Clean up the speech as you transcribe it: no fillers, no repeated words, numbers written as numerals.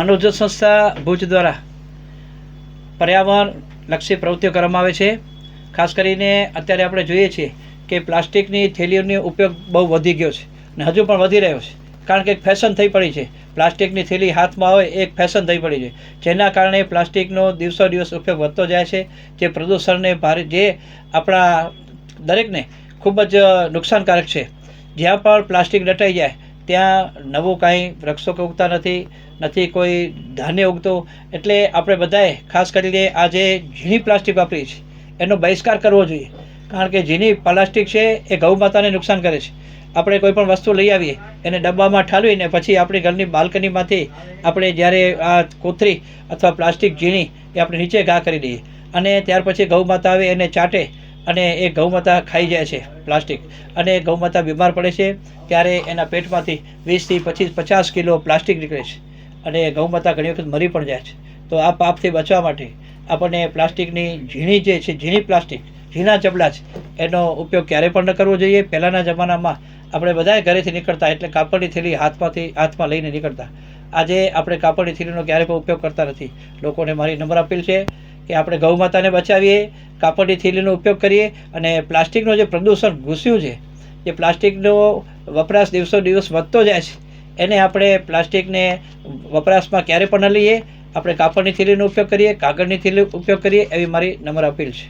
માનવજ્યોત સંસ્થા ભુજ દ્વારા પર્યાવરણલક્ષી પ્રવૃત્તિઓ કરવામાં આવે છે. ખાસ કરીને અત્યારે આપણે જોઈએ છીએ કે પ્લાસ્ટિકની થેલીઓનો ઉપયોગ બહુ વધી ગયો છે અને હજુ પણ વધી રહ્યો છે. કારણ કે એક ફેશન થઈ પડી છે. પ્લાસ્ટિકની થેલી હાથમાં આવે એક ફેશન થઈ પડી છે, જેના કારણે પ્લાસ્ટિકનો દિવસો દિવસ ઉપયોગ વધતો જાય છે, જે પ્રદૂષણને ભારે, જે આપણા દરેકને ખૂબ જ નુકસાનકારક છે. જ્યાં પણ પ્લાસ્ટિક દટાઈ જાય ત્યાં નવું કાંઈ વૃક્ષો ઉગતા નથી કોઈ ધાન્ય ઉગતું. એટલે આપણે બધાએ ખાસ કરીને આ જે ઝીણી પ્લાસ્ટિક વાપરી છે એનો બહિષ્કાર કરવો જોઈએ. કારણ કે ઝીણી પ્લાસ્ટિક છે એ ગૌ માતાને નુકસાન કરે છે. આપણે કોઈ પણ વસ્તુ લઈ આવીએ એને ડબ્બામાં ઠાલવીને પછી આપણી ઘરની બાલ્કનીમાંથી આપણે જ્યારે આ કોથળી અથવા પ્લાસ્ટિક ઝીણી એ આપણે નીચે ઘા કરી દઈએ અને ત્યાર પછી ગૌ માતા આવે એને ચાટે અને એ ગૌ માતા ખાઈ જાય છે પ્લાસ્ટિક, અને ગૌ માતા બીમાર પડે છે. ત્યારે એના પેટમાંથી 20 થી 50 કિલો પ્લાસ્ટિક નીકળે છે અને ગૌ માતા ઘણી વખત મરી પણ જાય છે. તો આ પાપથી બચવા માટે આપણને પ્લાસ્ટિકની ઝીણી જે છે, ઝીણી પ્લાસ્ટિક, ઝીણા ચબલા છે, એનો ઉપયોગ ક્યારેય પણ ન કરવો જોઈએ. પહેલાંના જમાનામાં આપણે બધાએ ઘરેથી નીકળતા એટલે કાપડની થેલી હાથમાં લઈને નીકળતા. આજે આપણે કાપડની થેલીનો ક્યારેય પણ ઉપયોગ કરતા નથી. લોકોને મારી નમ્ર અપીલ છે કે આપણે ગૌ માતાને બચાવીએ, કાપડની થેલીનો ઉપયોગ કરીએ અને પ્લાસ્ટિકનું જે પ્રદૂષણ ઘૂસ્યું છે, જે પ્લાસ્ટિકનો વપરાશ દિવસો દિવસ વધતો જાય છે, એને આપણે પ્લાસ્ટિકને વપરાશમાં ક્યારેય પણ ન લઈએ. આપણે કાપડની થેલીનો ઉપયોગ કરીએ, કાગળની થેલીનો ઉપયોગ કરીએ, એવી મારી નમ્ર અપીલ છે.